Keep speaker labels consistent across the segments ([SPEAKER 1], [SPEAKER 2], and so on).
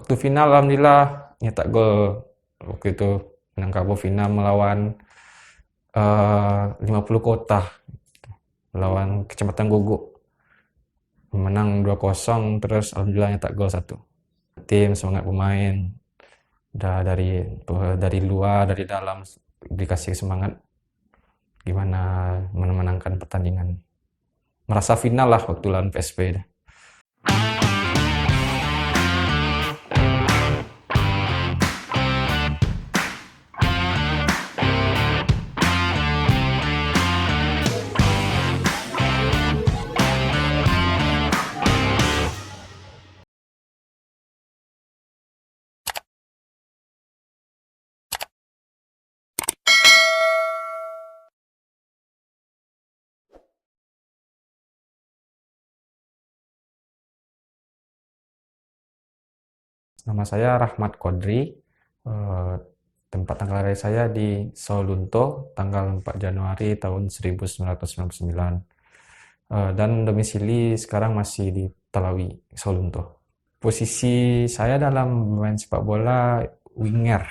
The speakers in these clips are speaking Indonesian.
[SPEAKER 1] Waktu final alhamdulillah nyetak gol. Waktu itu Minangkabau final melawan 50 Kota, melawan Kecamatan Guguk. Menang 2-0 terus alhamdulillah nyetak gol 1. Tim, semangat pemain. Udah dari luar, dari dalam dikasih semangat gimana memenangkan pertandingan. Merasa final lah waktu lawan PSP. Nama saya Rahmat Kodri. Tempat tanggal lahir saya di Sawalunto, tanggal 4 Januari tahun 1999. Dan domisili sekarang masih di Talawi, Sawalunto. Posisi saya dalam main sepak bola winger.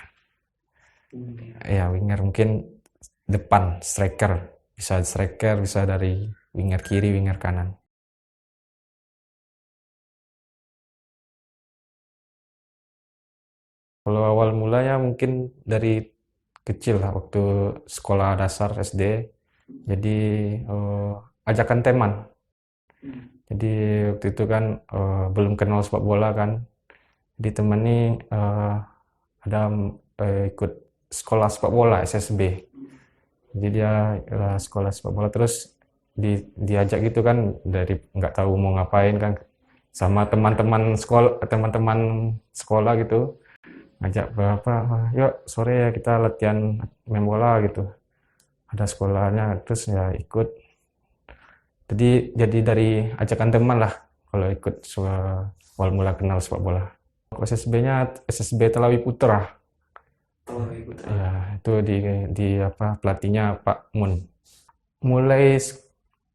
[SPEAKER 1] Ya, winger mungkin depan, striker. Bisa striker, bisa dari winger kiri, winger kanan. Kalau awal mulanya mungkin dari kecil lah, waktu sekolah dasar SD. Jadi ajakan teman. Jadi waktu itu kan belum kenal sepak bola kan. Ditemani ada ikut sekolah sepak bola SSB. Jadi dia sekolah sepak bola terus diajak gitu kan, dari nggak tahu mau ngapain kan, sama teman-teman sekolah gitu, ngajak berapa, yuk sore ya kita latihan main bola gitu. Ada sekolahnya terus ya ikut. Jadi dari ajakan teman lah kalau ikut awal mula kenal sepak bola. SSB-nya SSB Telawi Putra. Ya, itu di apa, pelatihnya Pak Mun. Mulai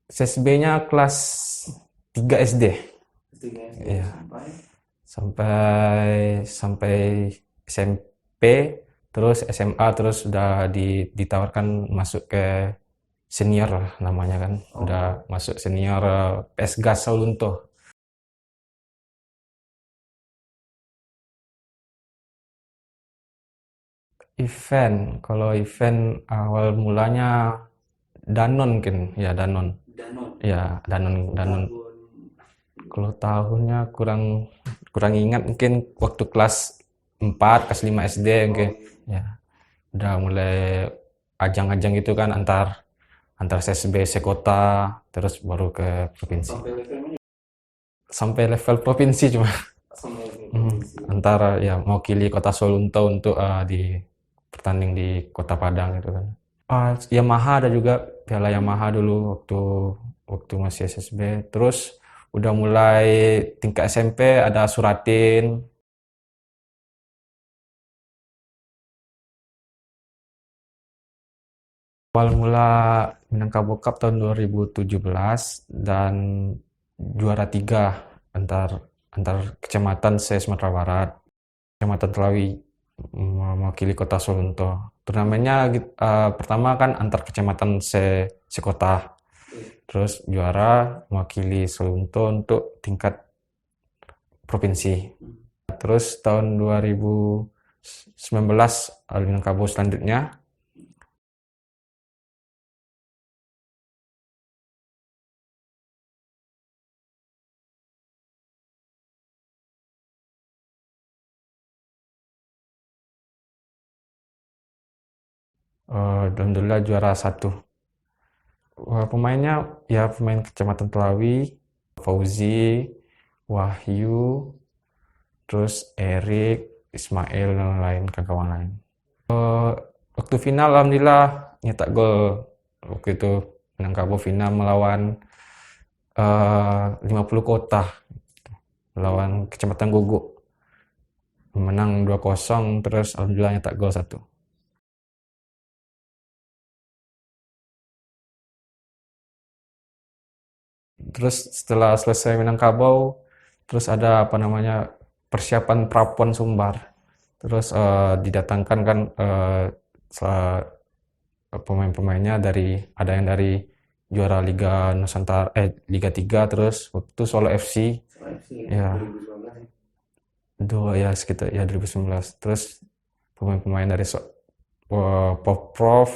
[SPEAKER 1] SSB-nya kelas 3 SD. Iya. Sampai SMP, terus SMA, terus udah ditawarkan masuk ke senior lah namanya kan. Udah masuk senior PSGAS Sawalunto. Kalau event awal mulanya Danon kan, ya Danon. Ya, Danon. Kalau tahunnya kurang ingat, mungkin waktu kelas 4, kelas 5 SD mungkin. Ya, udah mulai ajang-ajang itu kan, antar SSB sekota terus baru ke provinsi. Sampai level provinsi cuma. Antara ya mewakili kota Sawalunto untuk di pertanding di Kota Padang itu kan. Yamaha ada juga, Piala Yamaha dulu waktu masih SSB. Terus udah mulai tingkat SMP ada Suratin. Awal mula Minangkabau Cup tahun 2017 dan juara 3 antar kecamatan se-Sumatera Barat. Kecamatan Telawi mewakili kota Sawalunto. Turnamennya pertama kan antar kecamatan sekota. Terus juara mewakili Sawalunto untuk tingkat provinsi. Terus tahun 2019 Minangkabau selanjutnya alhamdulillah juara 1. Pemainnya ya pemain kecamatan Telawi, Fauzi, Wahyu, terus Erik, Ismail dan lain kawan lain. Waktu final alhamdulillah nyetak gol. Waktu itu Minangkabau final melawan 50 Kota, melawan Kecamatan Guguk. Menang 2-0 terus alhamdulillah nyetak gol 1. Terus setelah selesai Minangkabau, terus ada apa namanya, persiapan Prapon Sumbar. Terus didatangkan kan pemain-pemainnya ada yang dari juara Liga Nusantara, Liga 3, terus waktu itu Solo FC. Ya, 2019 ya, sekitar ya 2019. Terus pemain-pemain dari Prof,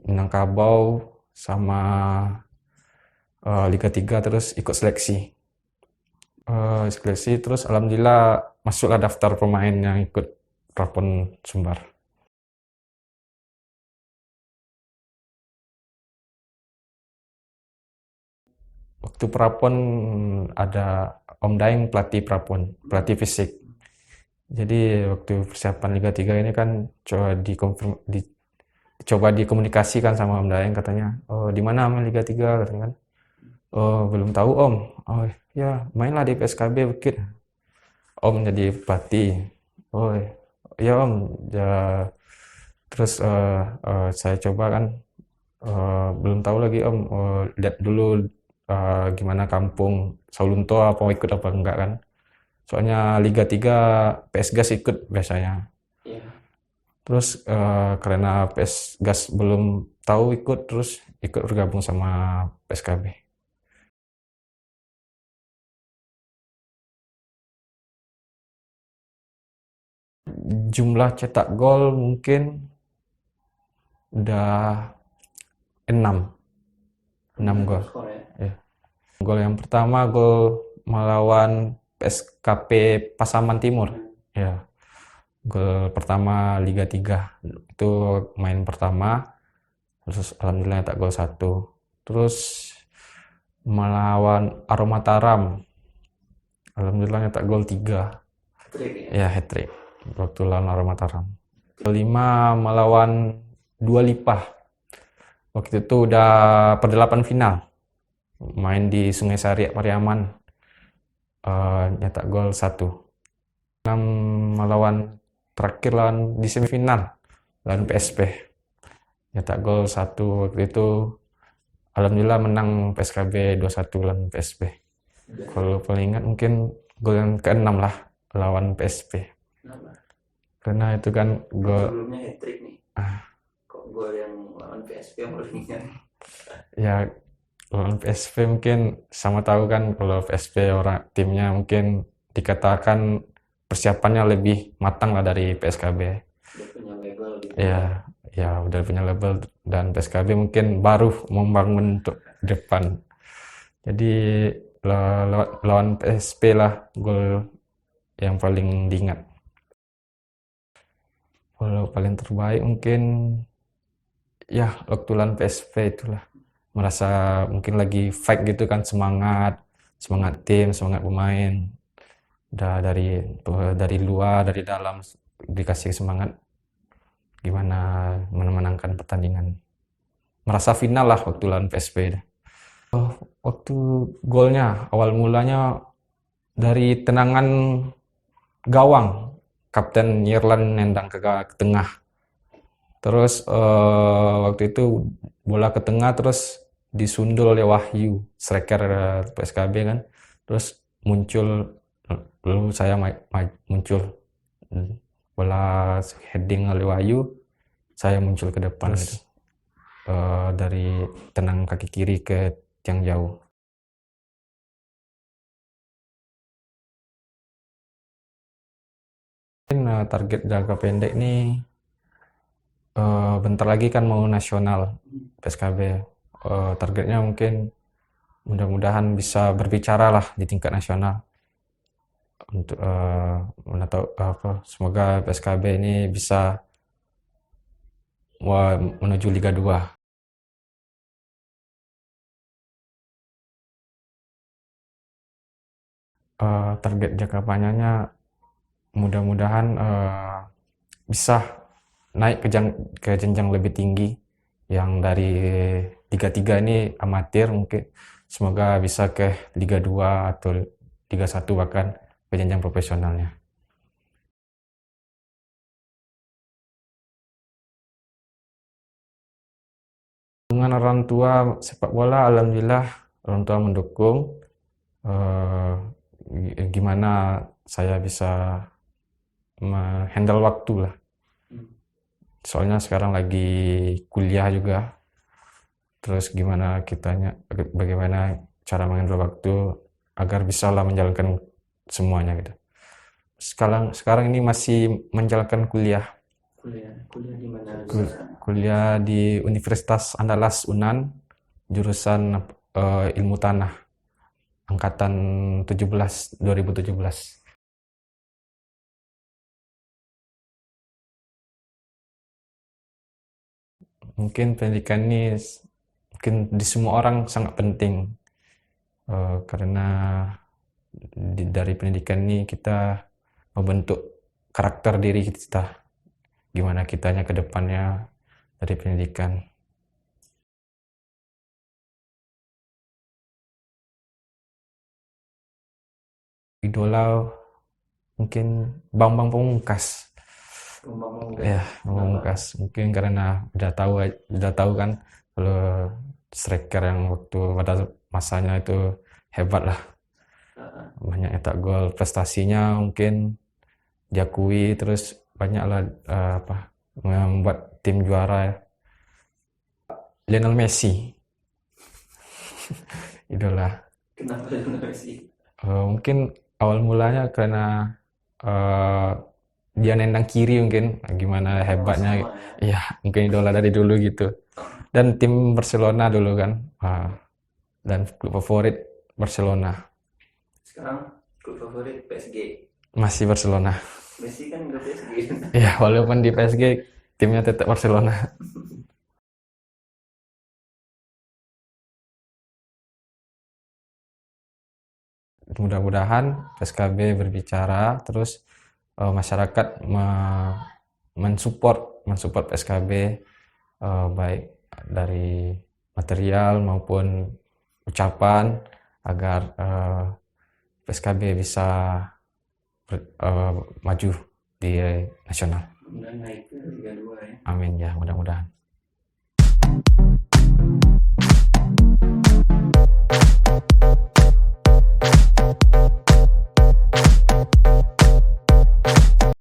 [SPEAKER 1] Minangkabau sama Liga 3 terus ikut seleksi. Seleksi terus alhamdulillah masuklah daftar pemain yang ikut Prapon Sumbar. Waktu Prapon ada Om Daeng pelatih Prapon, pelatih fisik. Jadi waktu persiapan Liga 3 ini kan coba dikomunikasikan sama Om Daeng, katanya, "Oh, di mana main Liga 3?" katanya kan. "Oh, belum tahu Om." "Oh, ya mainlah di PSKB Bukit." Om jadi pelatih. "Oh, ya Om." Ya, terus saya coba kan, belum tahu lagi Om, lihat dulu gimana kampung Saulunto, apa mau ikut apa enggak kan. Soalnya Liga 3 PS Gas ikut biasanya. Terus karena PS Gas belum tahu ikut, terus ikut bergabung sama PSKB. Jumlah cetak gol mungkin udah 6 gol. Ya. Gol yang pertama gol melawan PSKP Pasaman Timur. Ya. Gol pertama Liga 3. Itu main pertama. Terus alhamdulillah tak gol 1. Terus melawan Aroma Taram. Alhamdulillah nyetak gol 3. Ya, hat-trick. Waktu lawan Aroma Taram. Kelima melawan Dua Lipah. Waktu itu udah perdelapan final. Main di Sungai Sari Pariaman. Nyetak gol 1. 6 melawan terakhir lawan di semifinal lawan PSP. Nyetak gol 1 waktu itu. Alhamdulillah menang PSKB 2-1 lawan PSP. Kalau paling ingat mungkin gol yang ke-6 lah lawan PSP. Karena itu kan gol
[SPEAKER 2] sebelumnya hat-trick nih. Kok gol yang lawan PSP yang paling ingat?
[SPEAKER 1] Ya, lawan PSP mungkin sama tahu kan, kalau PSP orang timnya mungkin dikatakan persiapannya lebih matang lah dari PSKB.
[SPEAKER 2] Udah punya label gitu.
[SPEAKER 1] Ya udah punya label, dan PSKB mungkin baru membangun untuk depan. Jadi lawan PSP lah gol yang paling diingat. Kalau paling terbaik mungkin ya waktu lawan PSP itulah, merasa mungkin lagi fight gitu kan, semangat tim, semangat pemain. Udah dari luar, dari dalam dikasih semangat gimana memenangkan pertandingan. Merasa final lah waktu lawan PSP. Waktu golnya awal mulanya dari tendangan gawang, Kapten Yirlan nendang ke tengah. Terus waktu itu bola ke tengah, terus disundul oleh Wahyu, striker PSKB kan. Terus muncul, lalu saya muncul. Bola heading oleh Wahyu, saya muncul ke depan gitu. Dari tenang kaki kiri ke tiang jauh. Target jangka pendek nih, bentar lagi kan mau nasional PSKB. Targetnya mungkin mudah-mudahan bisa berbicara lah di tingkat nasional. Untuk semoga PSKB ini bisa menuju Liga 2. Target jangka panjangnya mudah-mudahan bisa naik ke jenjang lebih tinggi, yang dari Liga 3 ini amatir, mungkin semoga bisa ke Liga 2 atau Liga 1, bahkan ke jenjang profesionalnya. Dengan orang tua sepak bola, alhamdulillah orang tua mendukung. Gimana saya bisa menghandle waktu lah. Soalnya sekarang lagi kuliah juga. Terus bagaimana cara menghandle waktu agar bisa lah menjalankan semuanya gitu. Sekarang ini masih menjalankan kuliah.
[SPEAKER 2] Kuliah di mana?
[SPEAKER 1] Kuliah di Universitas Andalas UNAN, jurusan Ilmu Tanah, angkatan 2017. Mungkin pendidikan ini mungkin di semua orang sangat penting, karena dari pendidikan ini kita membentuk karakter diri kita, gimana kitanya ke depannya dari pendidikan. Idola mungkin Bambang Pamungkas. Ya, Pamungkas. Mungkin karena udah tahu kan kalau striker yang waktu pada masanya itu hebat lah. Banyak nyetak gol, prestasinya mungkin diakui, terus banyaklah membuat tim juara. Lionel Messi. Idola.
[SPEAKER 2] Kenapa Lionel Messi?
[SPEAKER 1] Mungkin awal mulanya karena dia nendang kiri, mungkin gimana hebatnya. Ya, mungkin idola dari dulu gitu. Dan tim Barcelona dulu kan. Dan klub favorit Barcelona.
[SPEAKER 2] Sekarang klub favorit PSG.
[SPEAKER 1] Masih Barcelona.
[SPEAKER 2] Messi kan udah PSG.
[SPEAKER 1] Ya, walaupun di PSG timnya tetap Barcelona. Mudah-mudahan PSKB berbicara, terus masyarakat mensupport PSKB, baik dari material maupun ucapan, agar PSKB bisa maju di nasional.
[SPEAKER 2] Mudah-mudahan naik ke Liga 2 ya.
[SPEAKER 1] Amin ya, mudah-mudahan.